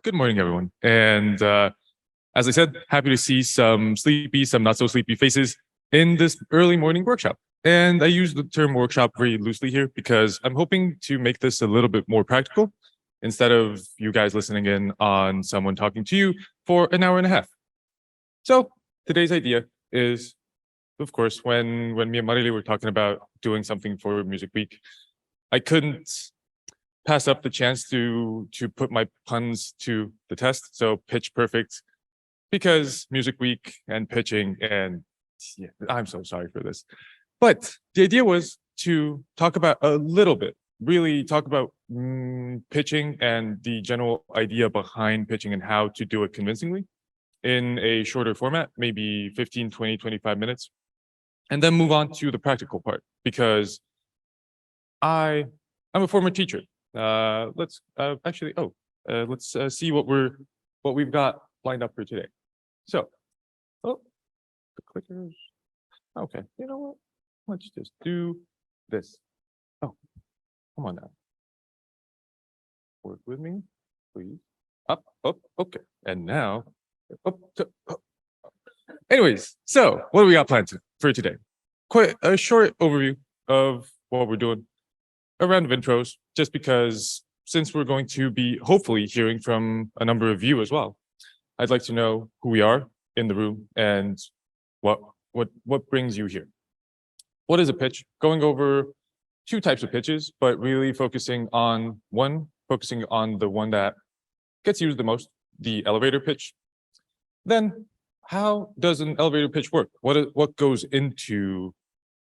good morning, everyone. And as I said, happy to see some sleepy, some not so sleepy faces in this early morning workshop. And I use the term workshop very loosely here because I'm hoping to make this a little bit more practical instead of you guys listening in on someone talking to you for an hour and a half. So today's idea is, of course, when me and Marily were talking about doing something for Music Week, I couldn't pass up the chance to put my puns to the test. So pitch perfect, because Music Week and pitching, and yeah, I'm so sorry for this. But the idea was to talk about a little bit, really talk about pitching and the general idea behind pitching and how to do it convincingly in a shorter format, maybe 15, 20, 25 minutes, and then move on to the practical part, because I'm a former teacher. Let's see what we've got lined up for today. So, the clickers. Okay, you know what? Let's just do this. Oh, come on now. Work with me, please. Up, okay. And now, up. Anyways, so what do we got planned for today? Quite a short overview of what we're doing, a round of intros, just because since we're going to be hopefully hearing from a number of you as well, I'd like to know who we are in the room and what brings you here. What is a pitch? Going over two types of pitches, but really focusing on the one that gets used the most, the elevator pitch. Then, how does an elevator pitch work? What goes into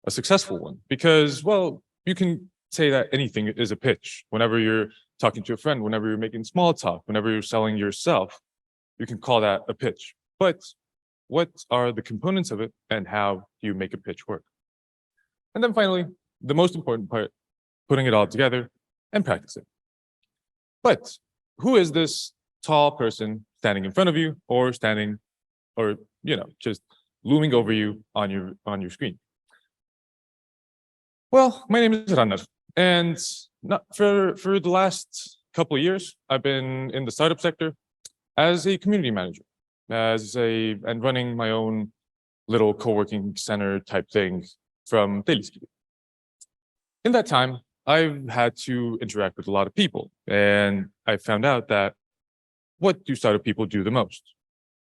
a successful one? Because, well, you can say that anything is a pitch. Whenever you're talking to a friend, whenever you're making small talk, whenever you're selling yourself, you can call that a pitch. But what are the components of it, and how do you make a pitch work? And then finally, the most important part, putting it all together and practicing. But who is this tall person standing in front of you, or just looming over you on your screen? Well, my name is Rannar, and for the last couple of years, I've been in the startup sector as a community manager, and running my own little co-working center type thing from Teliski. In that time, I've had to interact with a lot of people, and I found out that what do startup people do the most?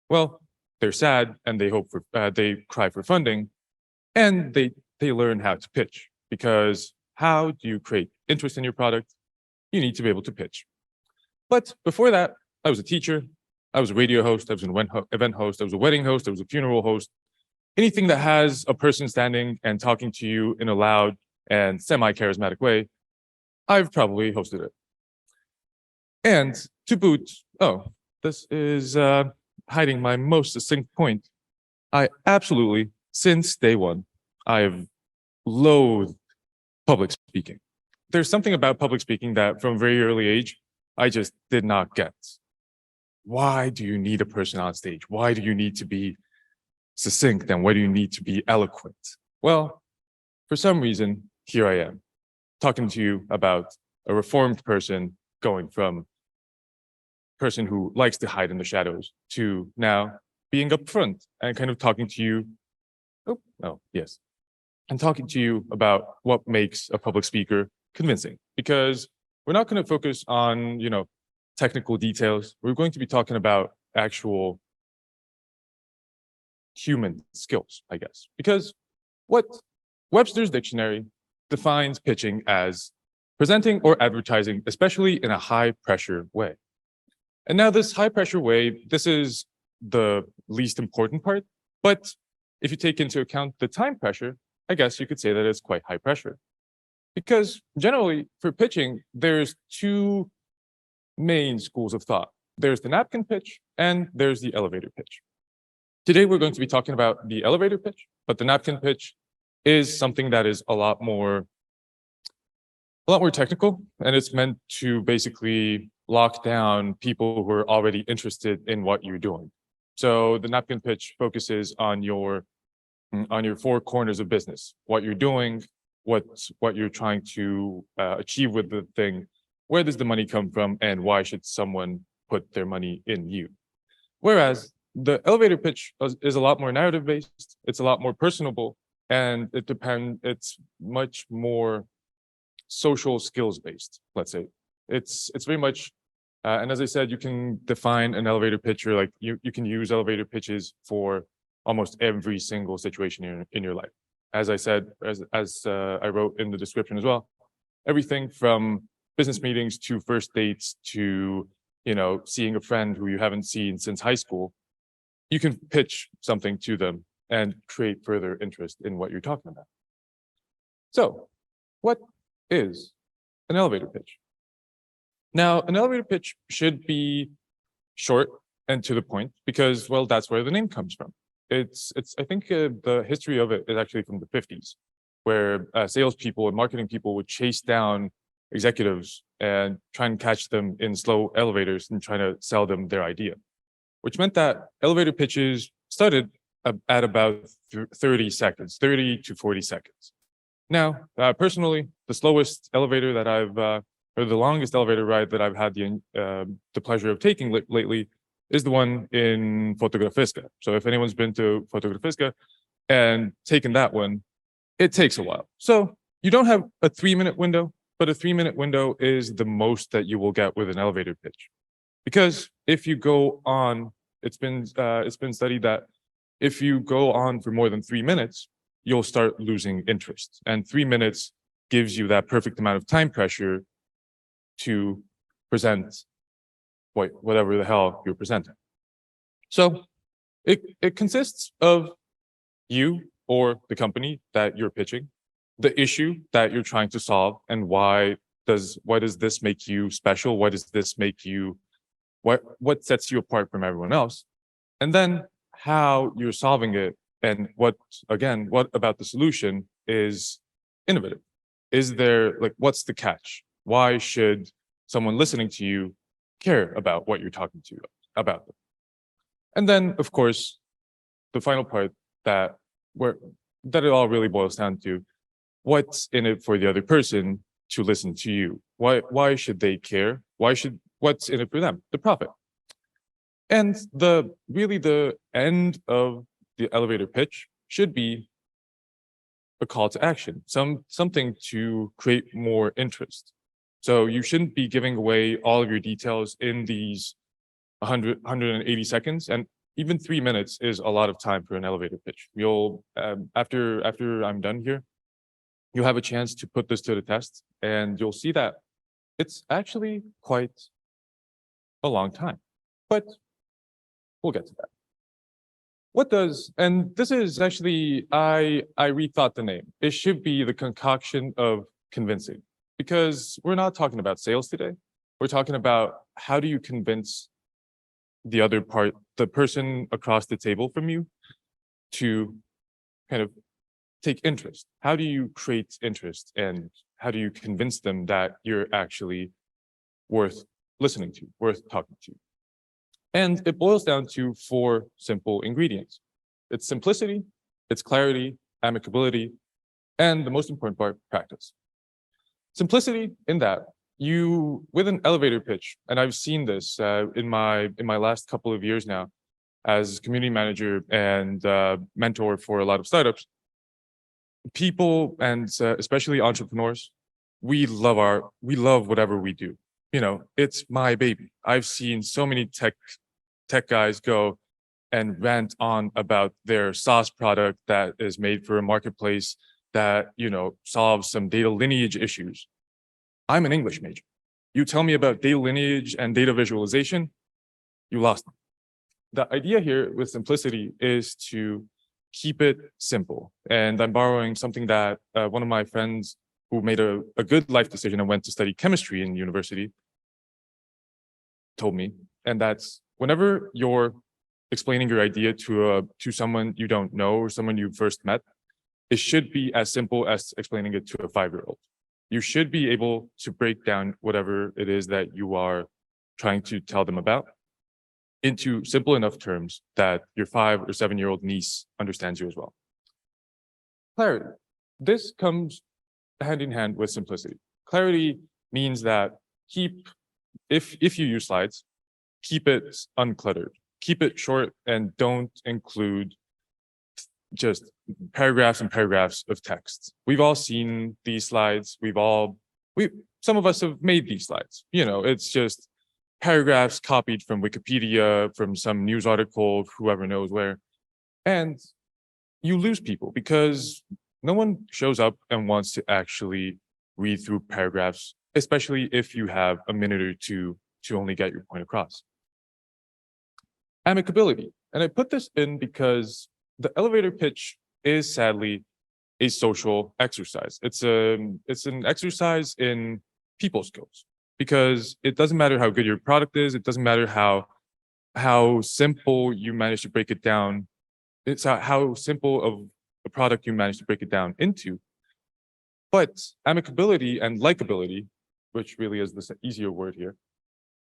Well, they're sad and they cry for funding, and they learn how to pitch. Because how do you create interest in your product? You need to be able to pitch. But before that, I was a teacher, I was a radio host, I was an event host, I was a wedding host, I was a funeral host. Anything that has a person standing and talking to you in a loud and semi-charismatic way, I've probably hosted it. And to boot, this is hiding my most succinct point. I absolutely, since day one, I have loathed public speaking. There's something about public speaking that from a very early age, I just did not get. Why do you need a person on stage? Why do you need to be succinct, and why do you need to be eloquent? Well, for some reason, here I am, talking to you about a reformed person going from person who likes to hide in the shadows to now being up front and kind of talking to you. And talking to you about what makes a public speaker convincing, because we're not going to focus on, technical details. We're going to be talking about actual human skills, I guess, because what Webster's dictionary defines pitching as presenting or advertising, especially in a high pressure way. And now this high pressure way, this is the least important part, but if you take into account the time pressure, I guess you could say that it's quite high pressure. Because generally, for pitching, there's two main schools of thought. There's the napkin pitch, and there's the elevator pitch. Today, we're going to be talking about the elevator pitch, but the napkin pitch is something that is a lot more technical, and it's meant to basically lock down people who are already interested in what you're doing. So the napkin pitch focuses on your four corners of business, what you're doing, what you're trying to achieve with the thing, where does the money come from, and why should someone put their money in you. Whereas the elevator pitch is a lot more narrative based, it's a lot more personable, and it's much more social skills based, let's say. It's very much, and as I said, you can define an elevator pitch, or like you can use elevator pitches for almost every single situation in your life. As I said, as I wrote in the description as well, everything from business meetings to first dates to, seeing a friend who you haven't seen since high school, you can pitch something to them and create further interest in what you're talking about. So, what is an elevator pitch? Now, an elevator pitch should be short and to the point because, well, that's where the name comes from. I think the history of it is actually from the 50s, where salespeople and marketing people would chase down executives and try and catch them in slow elevators and try to sell them their idea, which meant that elevator pitches started at about 30 seconds, 30 to 40 seconds. Now, personally, the slowest elevator that or the longest elevator ride that I've had the pleasure of taking lately is the one in Fotografiska. So if anyone's been to Fotografiska and taken that one, it takes a while. So you don't have a 3-minute window, but a 3-minute window is the most that you will get with an elevator pitch. Because if you go on, it's been studied that if you go on for more than 3 minutes, you'll start losing interest. And 3 minutes gives you that perfect amount of time pressure to present whatever the hell you're presenting. So it consists of you or the company that you're pitching, the issue that you're trying to solve, and why does this make you special? Why does this make you, what sets you apart from everyone else? And then how you're solving it, and what about the solution is innovative? Is there, what's the catch? Why should someone listening to you care about what you're talking to about them? And then, of course, the final part that it all really boils down to, what's in it for the other person to listen to you? Why should they care? What's in it for them? The profit. And the end of the elevator pitch should be a call to action, something to create more interest. So you shouldn't be giving away all of your details in these 180 seconds, and even 3 minutes is a lot of time for an elevator pitch. You'll after I'm done here, you'll have a chance to put this to the test, and you'll see that it's actually quite a long time. But we'll get to that. And this is actually, I rethought the name. It should be the concoction of convincing, because we're not talking about sales today. We're talking about how do you convince the person across the table from you to kind of take interest. How do you create interest, and how do you convince them that you're actually worth listening to, worth talking to? And it boils down to 4 simple ingredients. It's simplicity, it's clarity, amicability, and the most important part, practice. Simplicity in that with an elevator pitch, and I've seen this in my last couple of years now as community manager and mentor for a lot of startups. People, and especially entrepreneurs, we love whatever we do. It's my baby. I've seen so many tech guys go and rant on about their SaaS product that is made for a marketplace that, solves some data lineage issues. I'm an English major. You tell me about data lineage and data visualization, you lost me. The idea here with simplicity is to keep it simple. And I'm borrowing something that one of my friends who made a good life decision and went to study chemistry in university told me, and that's whenever you're explaining your idea to someone you don't know or someone you first met, it should be as simple as explaining it to a 5-year-old. You should be able to break down whatever it is that you are trying to tell them about into simple enough terms that your 5 or 7-year-old niece understands you as well. Clarity. This comes hand in hand with simplicity. Clarity means that if you use slides, keep it uncluttered, keep it short, and don't include just paragraphs and paragraphs of text. We've all seen these slides. Some of us have made these slides. It's just paragraphs copied from Wikipedia, from some news article, whoever knows where. And you lose people because no one shows up and wants to actually read through paragraphs, especially if you have a minute or two to only get your point across. Amicability. And I put this in because the elevator pitch is sadly a social exercise. It's an exercise in people skills because it doesn't matter how good your product is. It doesn't matter how simple you manage to break it down. It's how simple of a product you manage to break it down into. But amicability and likability, which really is the easier word here,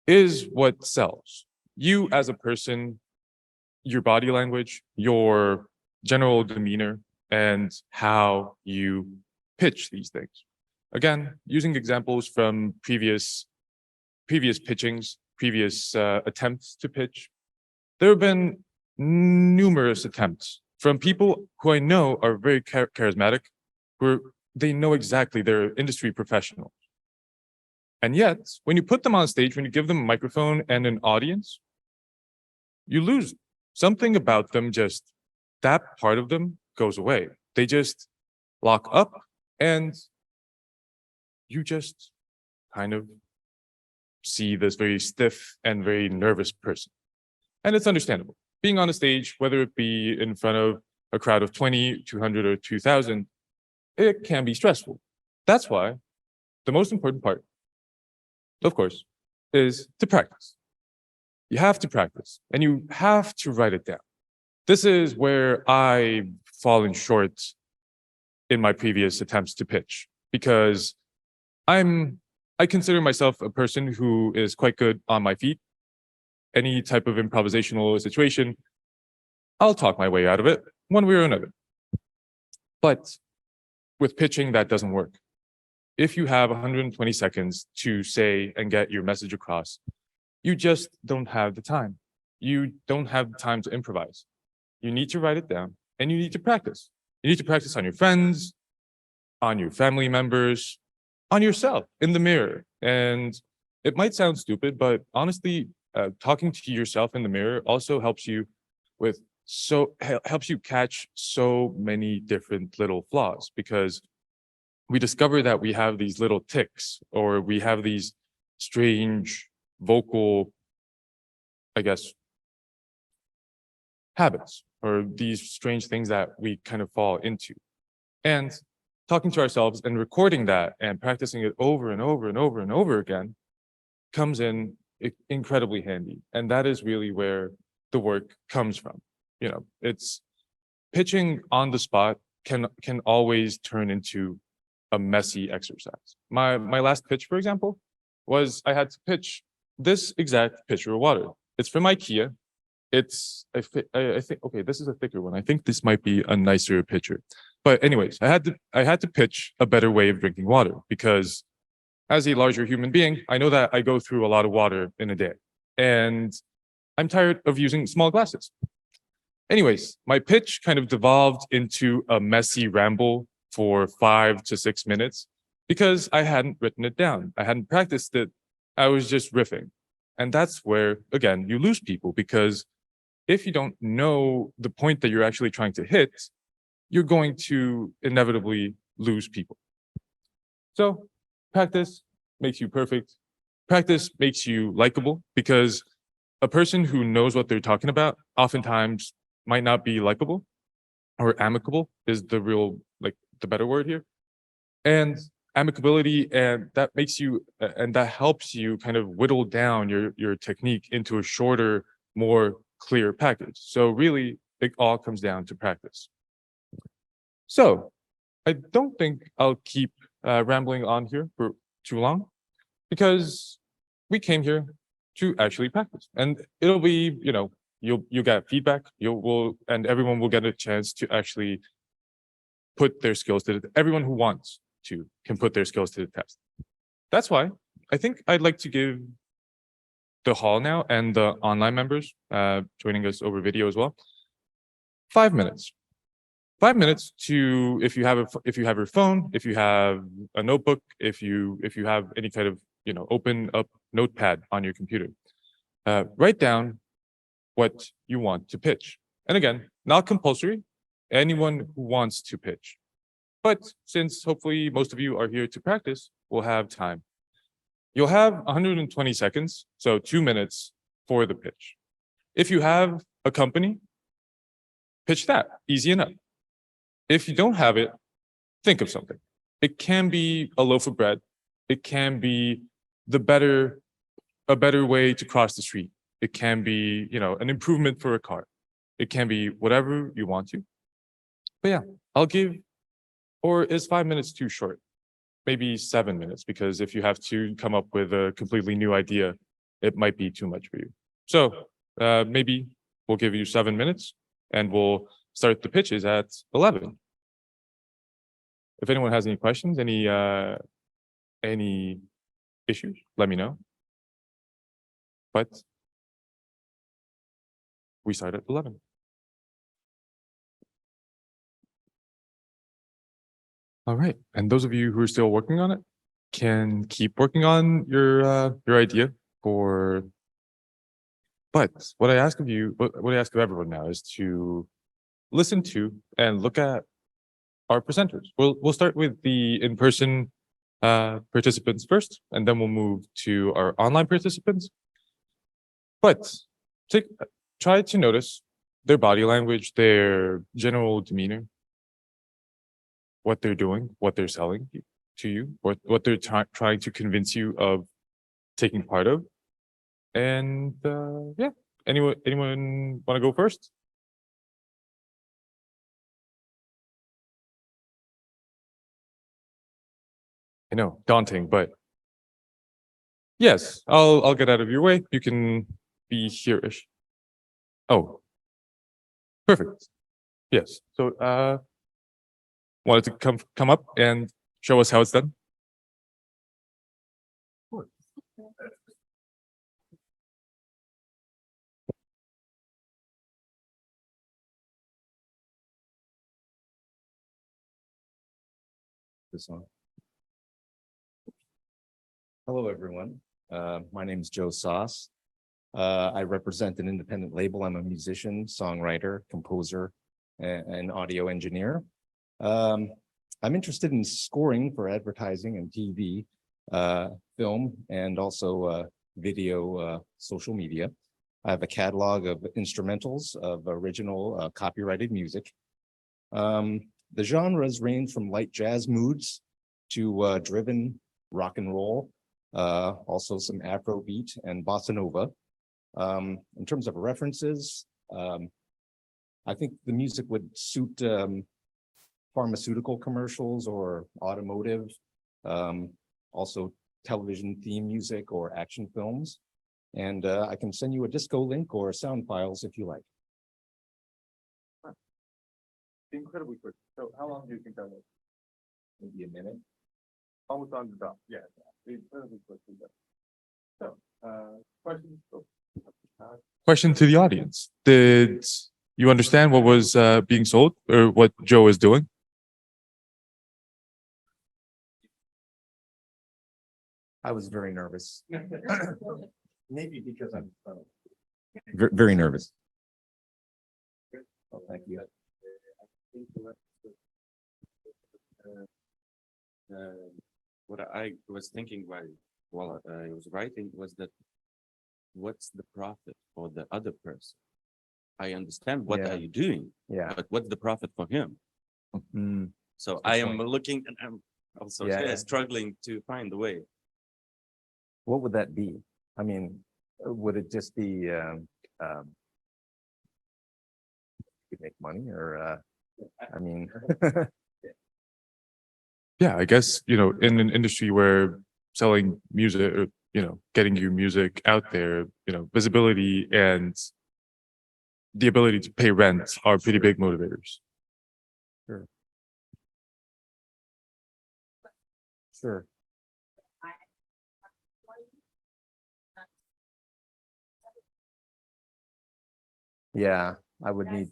is what sells. You as a person, your body language, your general demeanor, and how you pitch these things. Again, using examples from previous pitchings, previous attempts to pitch, there have been numerous attempts from people who I know are very charismatic, they know exactly, they're industry professionals. And yet, when you put them on stage, when you give them a microphone and an audience, you lose something about them. Just that part of them goes away. They just lock up and you just kind of see this very stiff and very nervous person. And it's understandable. Being on a stage, whether it be in front of a crowd of 20, 200, or 2,000, it can be stressful. That's why the most important part, of course, is to practice. You have to practice and you have to write it down. This is where I've fallen short in my previous attempts to pitch because I consider myself a person who is quite good on my feet. Any type of improvisational situation, I'll talk my way out of it one way or another. But with pitching, that doesn't work. If you have 120 seconds to say and get your message across, you just don't have the time. You don't have the time to improvise. You need to write it down and you need to practice. You need to practice on your friends, on your family members, on yourself in the mirror. And it might sound stupid, but honestly, talking to yourself in the mirror also helps you helps you catch so many different little flaws because we discover that we have these little tics or we have these strange vocal, I guess, habits or these strange things that we kind of fall into. And talking to ourselves and recording that and practicing it over and over and over and over again comes in incredibly handy. And that is really where the work comes from. It's pitching on the spot can always turn into a messy exercise. My last pitch, for example, was I had to pitch this exact pitcher of water. It's from IKEA. I think, okay, this is a thicker one. I think this might be a nicer pitcher. But anyways, I had to pitch a better way of drinking water because as a larger human being, I know that I go through a lot of water in a day and I'm tired of using small glasses. Anyways, my pitch kind of devolved into a messy ramble for 5 to 6 minutes because I hadn't written it down. I hadn't practiced it. I was just riffing. And that's where, again, you lose people because if you don't know the point that you're actually trying to hit, you're going to inevitably lose people. So practice makes you perfect. Practice makes you likable because a person who knows what they're talking about oftentimes might not be likable or amicable is the real, the better word here. And amicability, and that makes you, and that helps you kind of whittle down your technique into a shorter, more clear package. So really, it all comes down to practice. So I don't think I'll keep rambling on here for too long because we came here to actually practice, and it'll be, you'll get feedback. And everyone will get a chance to actually put their skills to everyone who wants to can put their skills to the test. That's why I think I'd like to give the hall now and the online members joining us over video as well. 5 minutes. 5 minutes to if you have your phone, if you have a notebook, if you have any kind of open up notepad on your computer, write down what you want to pitch. And again, not compulsory. Anyone who wants to pitch. But since hopefully most of you are here to practice, we'll have time. You'll have 120 seconds, so 2 minutes for the pitch. If you have a company, pitch that, easy enough. If you don't have it, think of something. It can be a loaf of bread. It can be a better way to cross the street. It can be, an improvement for a car. It can be whatever you want to. But yeah, I'll give, or is 5 minutes too short? Maybe 7 minutes, because if you have to come up with a completely new idea, it might be too much for you. So maybe we'll give you 7 minutes and we'll start the pitches at 11. If anyone has any questions, any issues, let me know. But we start at 11. All right, and those of you who are still working on it can keep working on your idea for. But what I ask of you, what I ask of everyone now is to listen to and look at our presenters. We'll start with the in-person participants first, and then we'll move to our online participants. But try to notice their body language, their general demeanor, what they're doing, what they're selling to you, what they're trying to convince you of taking part of. And yeah, anyone want to go first? I know, daunting, but yes, I'll get out of your way. You can be here-ish. Oh, perfect. Yes. So wanted to come up and show us how it's done. This one. Hello, everyone. My name is Joe Sauce. I represent an independent label. I'm a musician, songwriter, composer, and audio engineer. I'm interested in scoring for advertising and TV, film, and also video, social media. I have a catalog of instrumentals of original copyrighted music. The genres range from light jazz moods to driven rock and roll, also some Afrobeat and bossa nova. In terms of references, I think the music would suit pharmaceutical commercials or automotive, also television theme music or action films. And I can send you a disco link or sound files if you like. Incredibly quick. So how long do you think that was? Maybe a minute. Almost on the dot. Yeah, incredibly quick. So, question to the audience. Did you understand what was being sold or what Joe is doing? I was very nervous. Maybe because I'm very nervous. Oh, thank you. What I was thinking while I was writing was that what's the profit for the other person? I understand what are you doing, but what's the profit for him? So I am looking, and I'm also struggling to find the way. What would that be? I mean, would it just be you make money, or I mean, yeah, I guess, in an industry where selling music or, getting your music out there, visibility and the ability to pay rent are pretty big motivators. Sure. Sure. Yeah, I would need.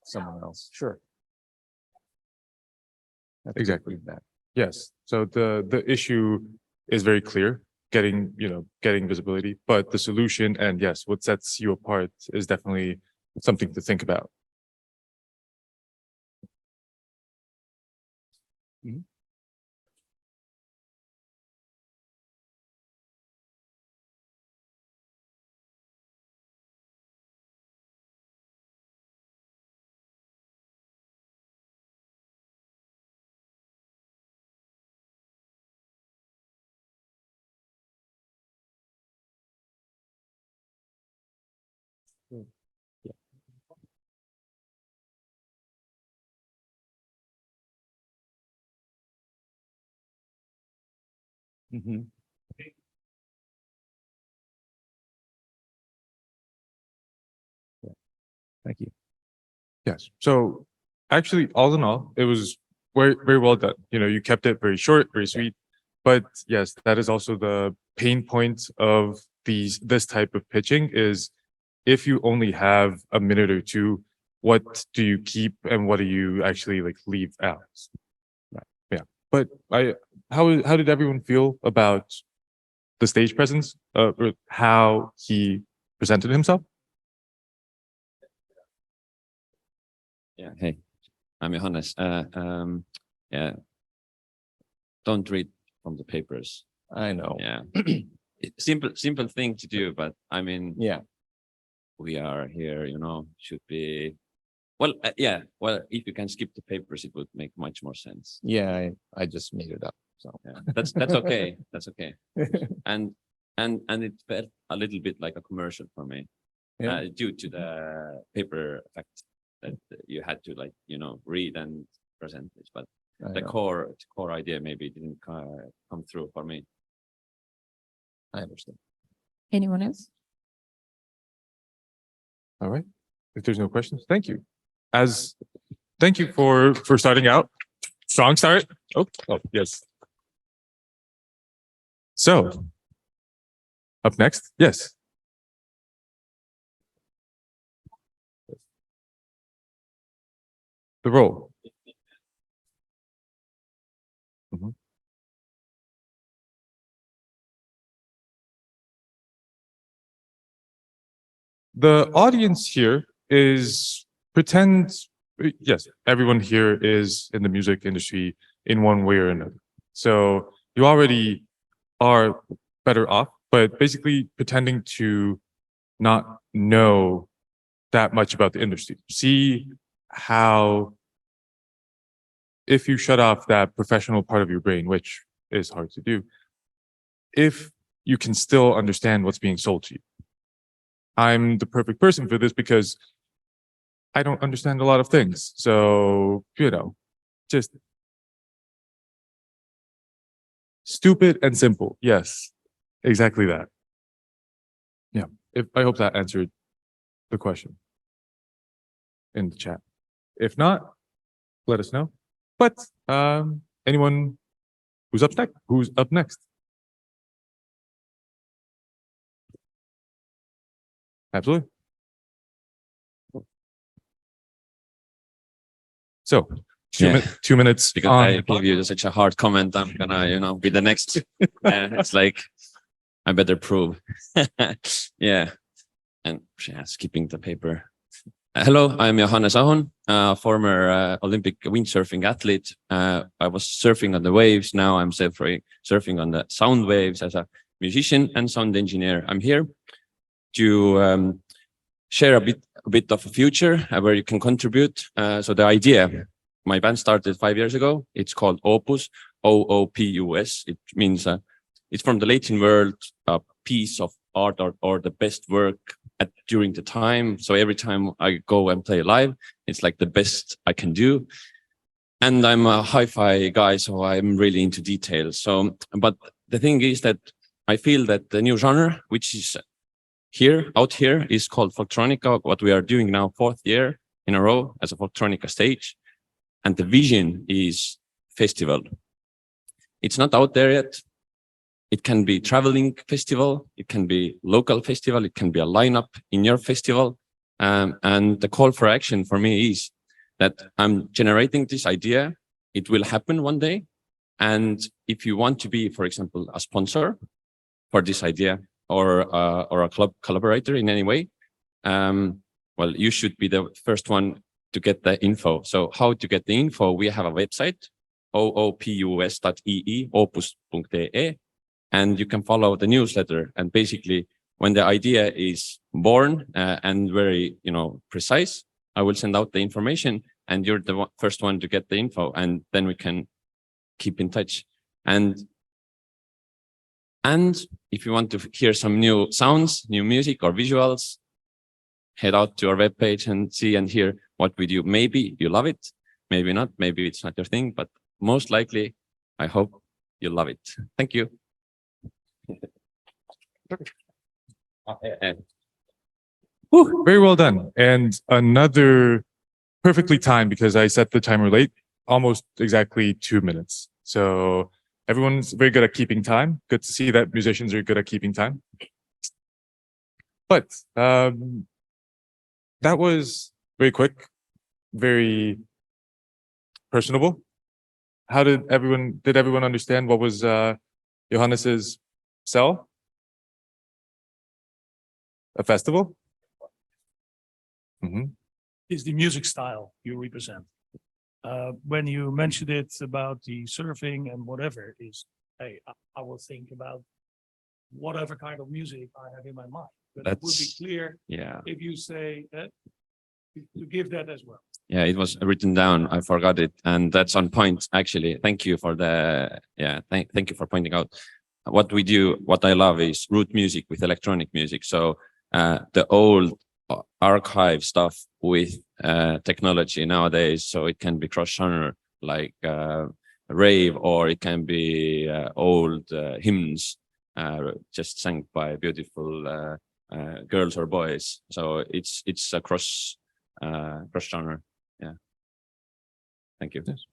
Someone else, sure. That's good Exactly. feedback. Yes. So the issue is very clear, getting, getting visibility, but the solution and yes, what sets you apart is definitely something to think about. Mhm. Yeah. Mhm. Yeah. Thank you. Yes. So actually, all in all, it was very, very well done. You kept it very short, very sweet. But yes, that is also the pain point of this type of pitching is if you only have a minute or two, what do you keep and what do you actually like leave out? Right. Yeah. But how did everyone feel about the stage presence, or how he presented himself? Yeah, hey, I'm Johannes. Yeah, don't read from the papers. I know. Yeah, simple thing to do, but I mean, Yeah. we are here, should be. Well, yeah. Well, if you can skip the papers, it would make much more sense. Yeah, I just made it up. So Yeah, that's okay. That's okay. And it felt a little bit like a commercial for me, Yeah. due to the paper effect that you had to read and present this, but I the know. core idea maybe didn't come through for me. I understand. Anyone else? All right. If there's no questions, thank you. Thank you for starting out. Strong start. Oh, yes. So, up next, yes. The role. Mhm. The audience here is yes, everyone here is in the music industry in one way or another. So you already are better off, but basically pretending to not know that much about the industry. See how, if you shut off that professional part of your brain, which is hard to do, if you can still understand what's being sold to you. I'm the perfect person for this because I don't understand a lot of things. So, just stupid and simple. Yes, exactly that. Yeah. I hope that answered the question in the chat. If not, let us know. But anyone who's up next? Who's up next? Absolutely. So Yeah. 2 minutes Because on I the clock. give you such a hard comment, I'm gonna, be the next. It's like I better prove. Yeah, and skipping the paper. Hello, I'm Johannes Ahon, former Olympic windsurfing athlete. I was surfing on the waves. Now I'm surfing on the sound waves as a musician and sound engineer. I'm here to share a bit of a future where you can contribute. So the idea, my band started 5 years ago. It's called Opus, Oopus. It means it's from the Latin word, a piece of art or the best work during the time. So every time I go and play live, it's like the best I can do. And I'm a hi-fi guy, so I'm really into details. So, but the thing is that I feel that the new genre, which is out here, is called Folktronica. What we are doing now, 4th year in a row as a Folktronica stage. And the vision is festival. it's not out there yet. It can be traveling festival, it can be local festival, it can be a lineup in your festival. And the call for action for me is that I'm generating this idea. It will happen one day. And if you want to be, for example, a sponsor for this idea or a club collaborator in any way, well, you should be the first one to get the info. So how to get the info? We have a website, oopus.ee, opus.de, and you can follow the newsletter. And basically, when the idea is born and very, precise, I will send out the information, and you're the first one to get the info, and then we can keep in touch. And if you want to hear some new sounds, new music or visuals, head out to our webpage and see and hear what we do. Maybe you love it, maybe not, maybe it's not your thing, but most likely, I hope you love it. Thank you. Whew, very well done. And another perfectly timed, because I set the timer late, almost exactly 2 minutes. So everyone's very good at keeping time. Good to see that musicians are good at keeping time. But that was very quick, very personable. How did everyone understand what was Johannes's cell? A festival? Mm-hmm. Is the music style you represent. When you mentioned it about the surfing and whatever is, hey, I will think about whatever kind of music I have in my mind. But it would be clear if you say that, to give that as well. Yeah, it was written down. I forgot it, and that's on point. Actually, thank you for the thank you for pointing out what we do. What I love is root music with electronic music. So the old archive stuff with technology nowadays. So it can be cross-genre like rave, or it can be old hymns just sung by beautiful girls or boys. So it's a cross-genre. Yeah. Thank you. Yes.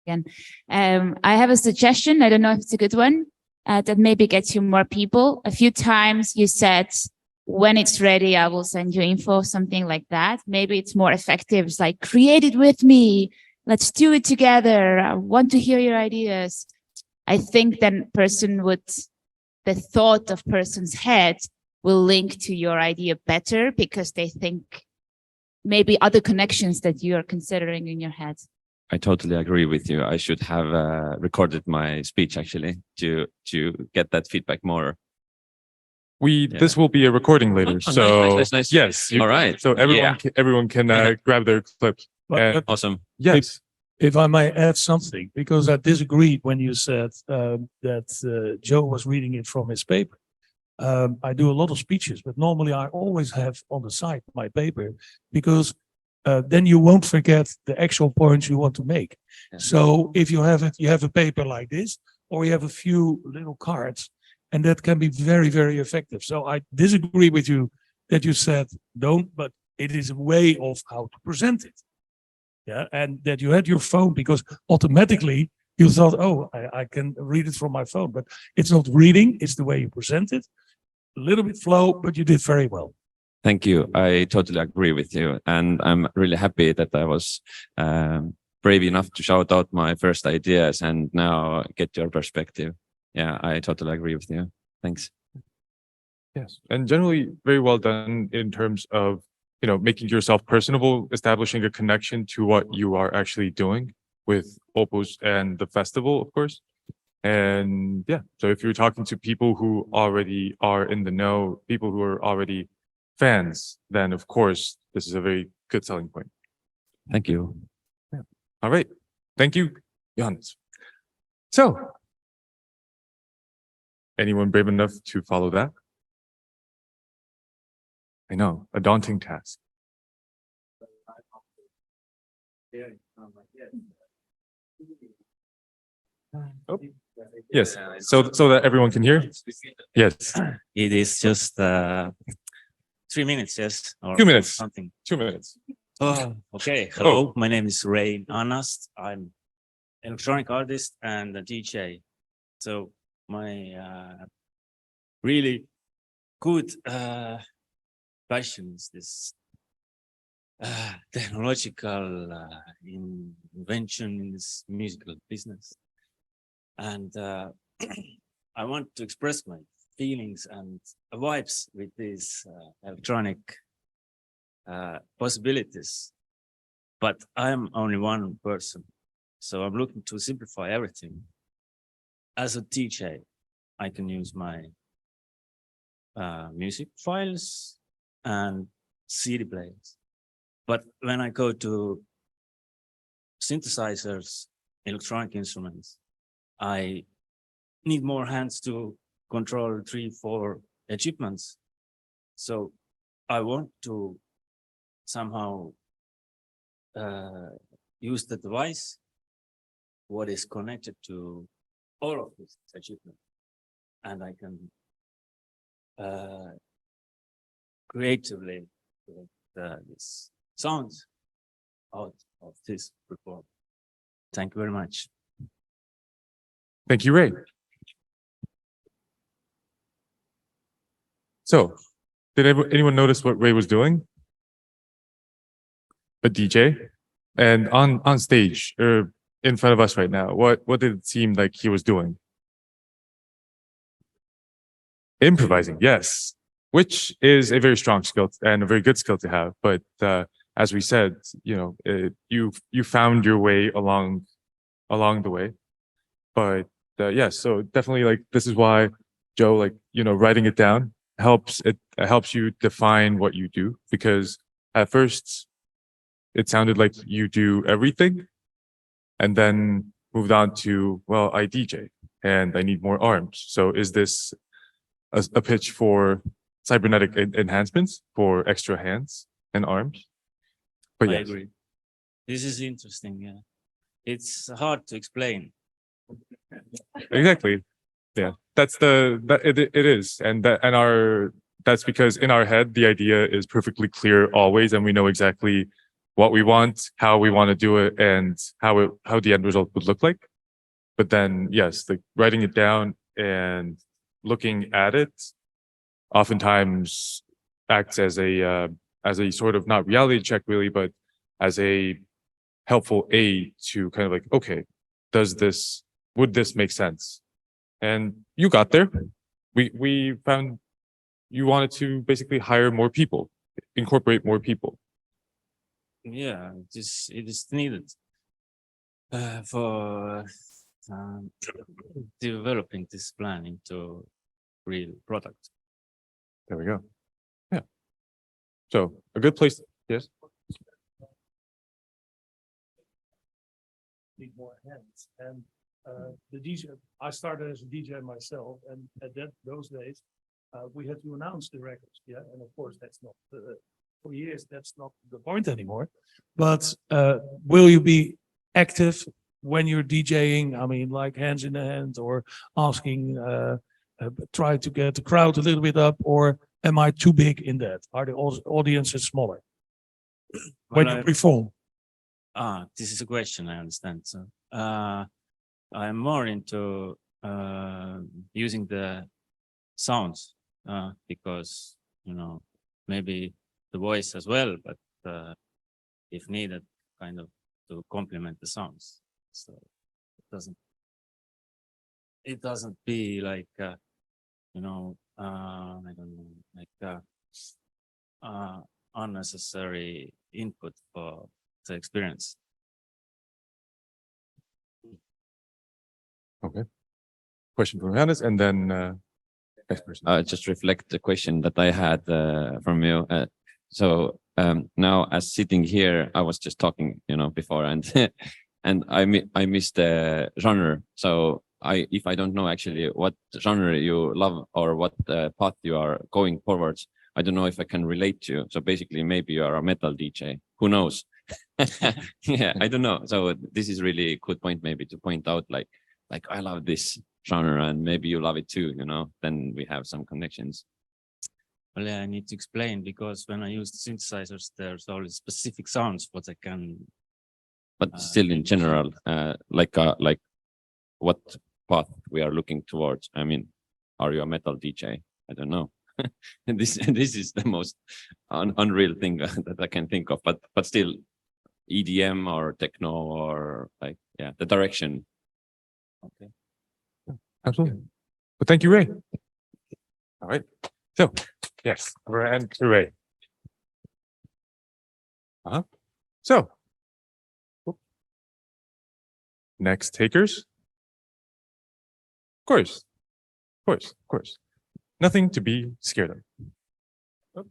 Again, I have a suggestion. I don't know if it's a good one. That maybe gets you more people. A few times you said, when it's ready, I will send you info, something like that. Maybe it's more effective. It's like, create it with me. Let's do it together. I want to hear your ideas. I think then the thought of person's head will link to your idea better, because they think maybe other connections that you are considering in your head. I totally agree with you. I should have recorded my speech actually to get that feedback more. This will be a recording later, so nice. Yes. All right. So everyone can grab their clip. But Awesome. Yes. if I may add something, because I disagreed when you said that Joe was reading it from his paper. I do a lot of speeches, but normally I always have on the side my paper, because then you won't forget the actual points you want to make. Yeah. So if you have a paper like this, or you have a few little cards, and that can be very, very effective. So I disagree with you that you said don't, but it is a way of how to present it. Yeah, and that you had your phone, because automatically you thought, oh, I can read it from my phone, but it's not reading, it's the way you present it. A little bit flow, but you did very well. Thank you. I totally agree with you. And I'm really happy that I was brave enough to shout out my first ideas and now get your perspective. Yeah, I totally agree with you. Thanks. Yes. And generally very well done in terms of, making yourself personable, establishing a connection to what you are actually doing with Opus and the festival, of course. And yeah, so if you're talking to people who already are in the know, people who are already fans, then of course, this is a very good selling point. Thank you. Yeah. All right. Thank you, Johannes. So, anyone brave enough to follow that? I know, a daunting task. Oh, yes, so that everyone can hear? Yes, It is just 3 minutes, yes? Or 2 minutes. something. 2 minutes. Oh, okay. Hello, my name is Rannar. I'm electronic artist and a DJ. So my really good passion is this technological invention in this musical business. And I want to express my feelings and vibes with these electronic possibilities. But I'm only one person. So I'm looking to simplify everything. As a DJ, I can use my music files and CD players. But when I go to synthesizers, electronic instruments, I need more hands to control 3-4 achievements. So I want to somehow use the device what is connected to all of this achievement, and I can creatively create this sounds out of this report. Thank you very much. Thank you, Ray. So, did anyone notice what Ray was doing? A DJ, and on stage or in front of us right now, what did it seem like he was doing? Improvising, yes, which is a very strong skill and a very good skill to have. But as we said, you know, you found your way along the way. But yeah, so definitely, like, this is why, Joe, like, you know, writing it down helps you define what you do, because at first it sounded like you do everything, and then moved on to, well, I DJ and I need more arms. So is this a pitch for cybernetic enhancements for extra hands and arms? But I yes. agree. This is interesting. Yeah, it's hard to explain. Exactly. Yeah, that's it is, and that's because in our head the idea is perfectly clear always, and we know exactly what we want, how we want to do it, and how the end result would look like. But then, yes, like writing it down and looking at it oftentimes acts as a sort of, not reality check really, but as a helpful aid to kind of like, okay, would this make sense? And you got there. We found you wanted to basically hire more people, incorporate more people. Yeah, it is needed for developing this plan into real product. There we go. Yeah. So a good place. Yes. Need more hands. And the DJ, I started as a DJ myself, and at those days, we had to announce the records. Yeah, and of course that's not for years. That's not the point anymore. But will you be active when you're DJing? I mean, like hands in the hand, or asking, try to get the crowd a little bit up, or am I too big in that? Are the audiences smaller when you perform? This is a question, I understand. So I'm more into using the sounds because, you know, maybe the voice as well, but if needed, kind of to complement the sounds. So it doesn't be like, you know, I don't know, like unnecessary input for the experience. Okay. Question from Johannes, and then next person. Just reflect the question that I had from you. So now, as sitting here, I was just talking, you know, before, and and I missed the genre. So if I don't know actually what genre you love or what path you are going forwards, I don't know if I can relate to you. So basically, maybe you are a metal DJ. Who knows? Yeah, I don't know. So this is really a good point, maybe to point out, like I love this genre, and maybe you love it too. You know, then we have some connections. Well, yeah, I need to explain because when I use the synthesizers, there's always specific sounds what I can. But still in general, like what path we are looking towards. I mean, are you a metal DJ? I don't know. And this is the most unreal thing that I can think of, but still EDM or techno or like, yeah, the direction. Okay. Absolutely. Well, thank you, Ray. All right. So, yes, we're on to Ray. So, next takers. Of course, of course, of course. Nothing to be scared of.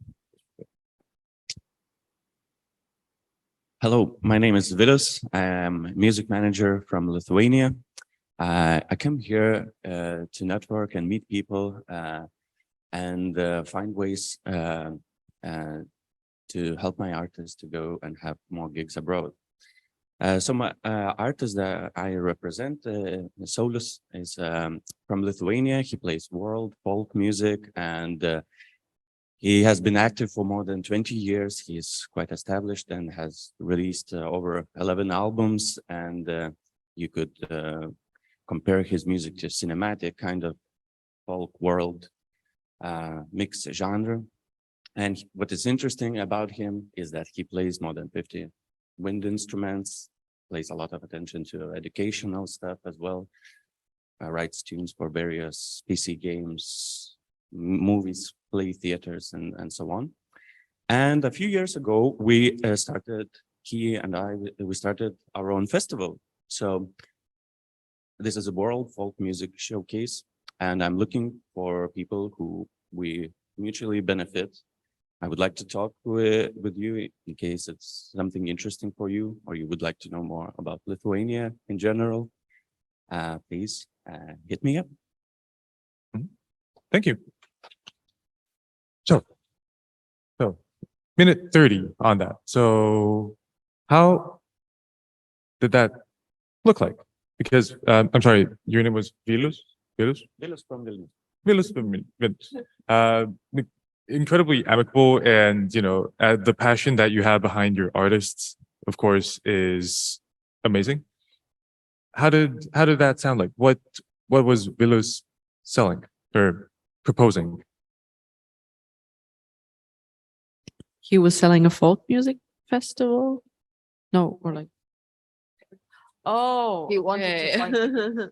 Hello, my name is Vidas. I am a music manager from Lithuania. I come here to network and meet people and find ways to help my artists to go and have more gigs abroad. So my artist that I represent, Solus, is from Lithuania. He plays world folk music and he has been active for more than 20 years. He's quite established and has released over 11 albums. And you could compare his music to cinematic kind of folk world mixed genre. And what is interesting about him is that he plays more than 50 wind instruments, plays a lot of attention to educational stuff as well, writes tunes for various PC games, movies, play theaters, and so on. And a few years ago, we started, he and I, we started our own festival. So this is a world folk music showcase, and I'm looking for people who we mutually benefit. I would like to talk with you in case it's something interesting for you, or you would like to know more about Lithuania in general. Please hit me up. Thank you. So minute 30 on that. So how did that look like? Because I'm sorry, your name was Vilus? Vilus? Vilus from Vilnius. Vilus from Vilnius. Incredibly amicable, and you know, the passion that you have behind your artists, of course, is amazing. How did that sound like? What was Vilus selling or proposing? He was selling a folk music festival. No, or like. Oh, He wanted to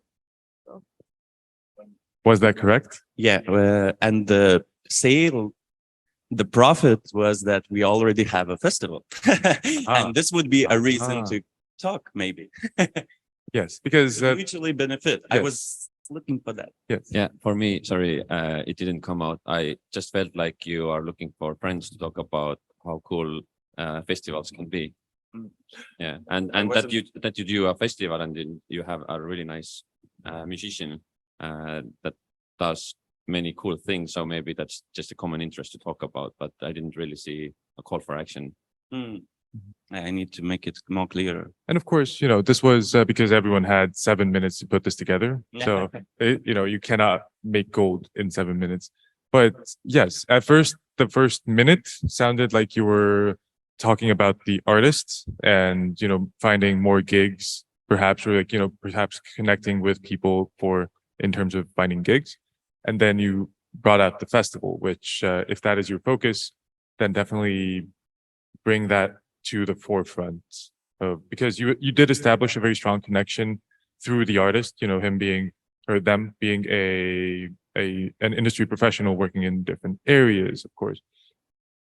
Was that correct? Yeah, and the sale, the profit was that we already have a festival. And this would be a reason to talk, maybe. Yes, because Mutually benefit. I yes. was looking for that. Yes. Yeah, for me, sorry, it didn't come out. I just felt like you are looking for friends to talk about how cool festivals can be. Yeah, and that you do a festival and then you have a really nice musician that does many cool things. So maybe that's just a common interest to talk about, but I didn't really see a call for action. I need to make it more clear. And of course, you know, this was because everyone had 7 minutes to put this together. So, you know, you cannot make gold in 7 minutes. But yes, at first, the first minute sounded like you were talking about the artists and, you know, finding more gigs, perhaps, or like, you know, perhaps connecting with people in terms of finding gigs. And then you brought out the festival, which if that is your focus, then definitely bring that to the forefront because you did establish a very strong connection through the artist, you know, him being or them being an industry professional working in different areas, of course.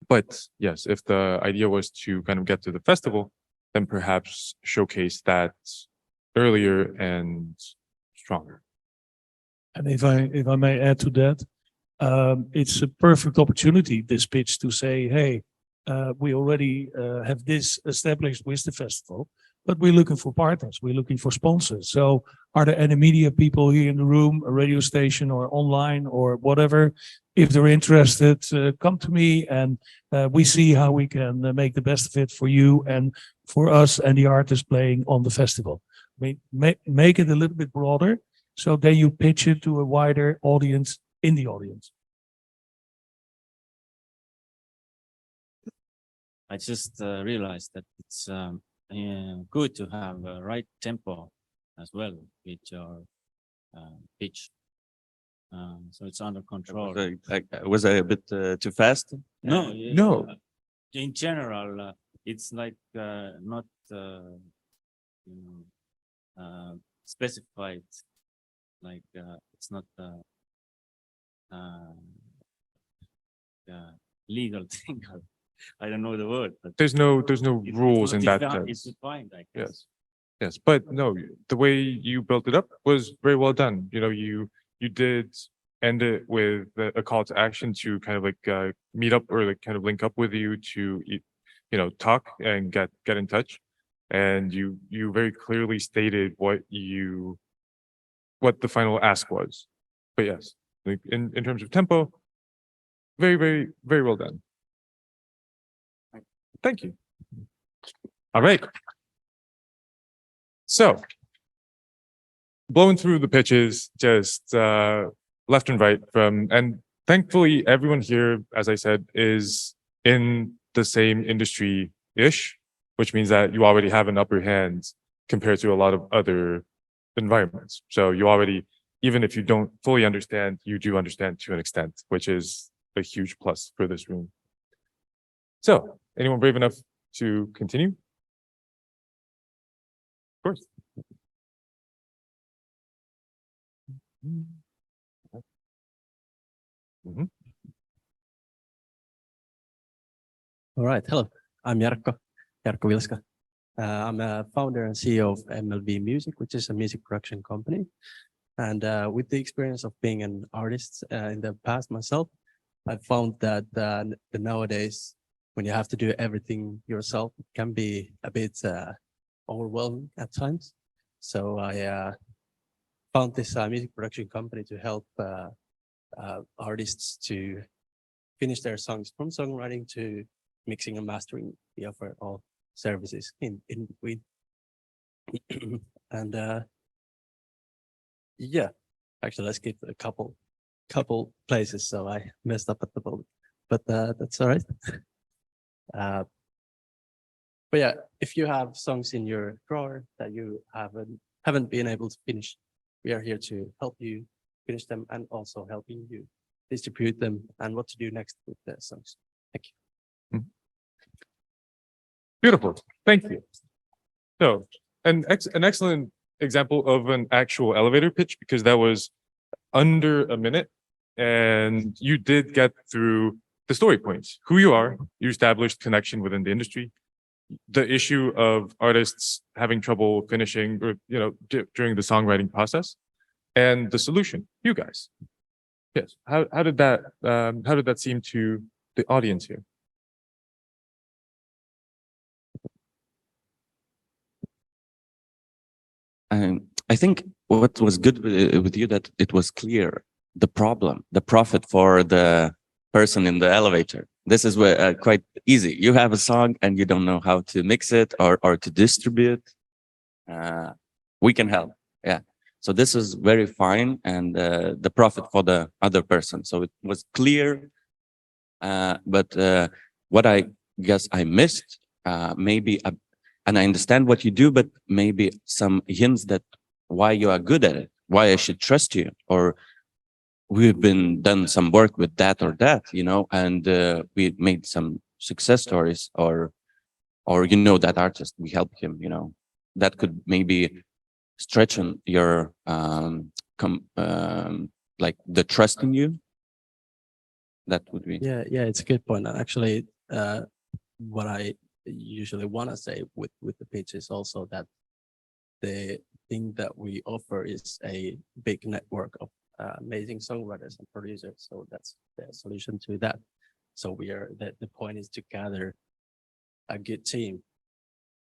But yes, if the idea was to kind of get to the festival, then perhaps showcase that earlier and stronger. And if I may add to that, it's a perfect opportunity, this pitch, to say, hey, we already have this established with the festival, but we're looking for partners, we're looking for sponsors. So are there any media people here in the room, a radio station or online or whatever? If they're interested, come to me and we see how we can make the best of it for you and for us and the artists playing on the festival. I mean, make it a little bit broader. So then you pitch it to a wider audience in the audience. I just realized that it's good to have a right tempo as well with your pitch. So it's under control. Was I a bit too fast? No, No. In general, it's like not specified. Like it's not legal thing. I don't know the word, but There's no rules in that it's sense. defined, I guess. Yes. Yes, but no, the way you built it up was very well done. You know, you did end it with a call to action to kind of like meet up or like kind of link up with you to talk and get in touch. And you very clearly stated what the final ask was. But yes, like in terms of tempo, very, very, very well done. Thank you. All right. So, blowing through the pitches, just left and right and thankfully everyone here, as I said, is in the same industry-ish, which means that you already have an upper hand compared to a lot of other environments. So you already, even if you don't fully understand, you do understand to an extent, which is a huge plus for this room. So, anyone brave enough to continue? Of course. Mhm. All right. Hello, I'm Jarkko Vilska. I'm a founder and CEO of MLB Music, which is a music production company. And with the experience of being an artist in the past myself, I found that nowadays, when you have to do everything yourself, it can be a bit overwhelming at times. So I found this music production company to help artists to finish their songs from songwriting to mixing and mastering. We offer all services in between. And yeah, actually, let's skip a couple places. So I messed up at the moment, but that's all right. But yeah, if you have songs in your drawer that you haven't been able to finish, we are here to help you finish them and also helping you distribute them and what to do next with the songs. Thank you. Beautiful. Thank you. So, an excellent example of an actual elevator pitch, because that was under a minute and you did get through the story points, who you are, you established connection within the industry, the issue of artists having trouble finishing or, during the songwriting process, and the solution, you guys. Yes. How did that seem to the audience here? I think what was good with you that it was clear the problem, the profit for the person in the elevator. This is where quite easy. You have a song and you don't know how to mix it or to distribute. We can help. Yeah. So this is very fine, and the profit for the other person. So it was clear. But what I guess I missed, maybe, and I understand what you do, but maybe some hints that why you are good at it, why I should trust you, or we've done some work with that or that, and we made some success stories, or that artist, we helped him, that could maybe stretch on your like the trust in you. That would be. Yeah, it's a good point. And actually, what I usually want to say with the pitch is also that the thing that we offer is a big network of amazing songwriters and producers. So that's the solution to that. So the point is to gather a good team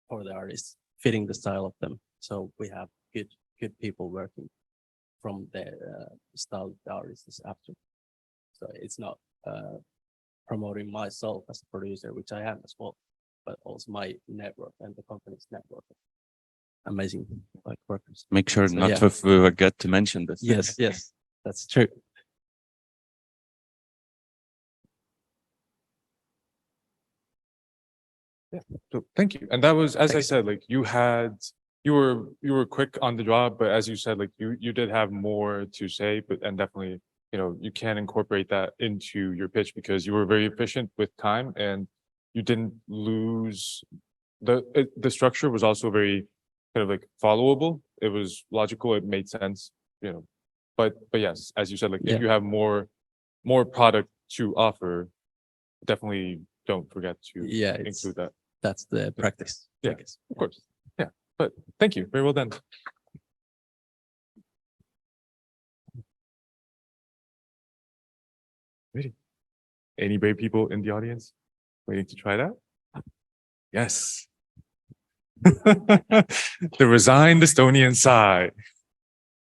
for the artists, fitting the style of them. So we have good people working from the style the artist is after. So it's not promoting myself as a producer, which I am as well, but also my network and the company's network. Amazing workers. Make sure not to forget to mention this. Yes, that's true. So thank you. And that was, as I said, like you were quick on the draw, but as you said, like you did have more to say, but and definitely, you can incorporate that into your pitch because you were very efficient with time and you didn't lose the structure was also very kind of like followable. It was logical. It made sense, but yes, as you said, like Yeah. if you have more product to offer, definitely don't forget to Yeah, it's- include that. That's the practice. I Yeah. guess. Of course. Yeah. But thank you. Very well done. Ready? Any brave people in the audience waiting to try it out? Yes. The resigned Estonian sigh.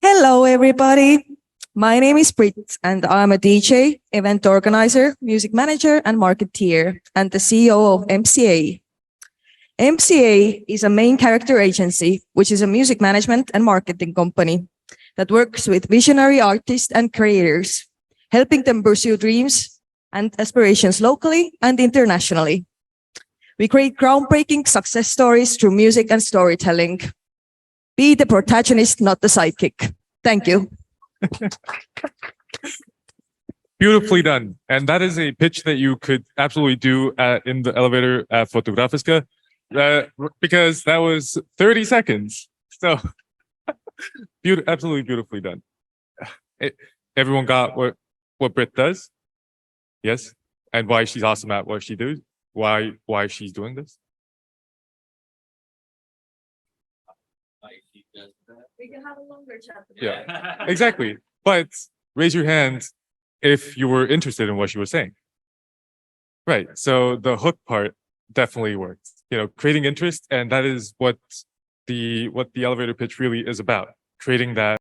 Hello, everybody. My name is Brit, and I'm a DJ, event organizer, music manager, and marketeer, and the CEO of MCA. MCA is a main character agency, which is a music management and marketing company that works with visionary artists and creators, helping them pursue dreams and aspirations locally and internationally. We create groundbreaking success stories through music and storytelling. Be the protagonist, not the sidekick. Thank you. Beautifully done. And that is a pitch that you could absolutely do in the elevator at Fotografiska, because that was 30 seconds. So absolutely beautifully done. Everyone got what Brit does? Yes. And why she's awesome at what she does? Why she's doing this? We can have a longer chat. Yeah, exactly. But raise your hand if you were interested in what she was saying. Right. So the hook part definitely worked. Creating interest, and that is what the elevator pitch really is about. Creating that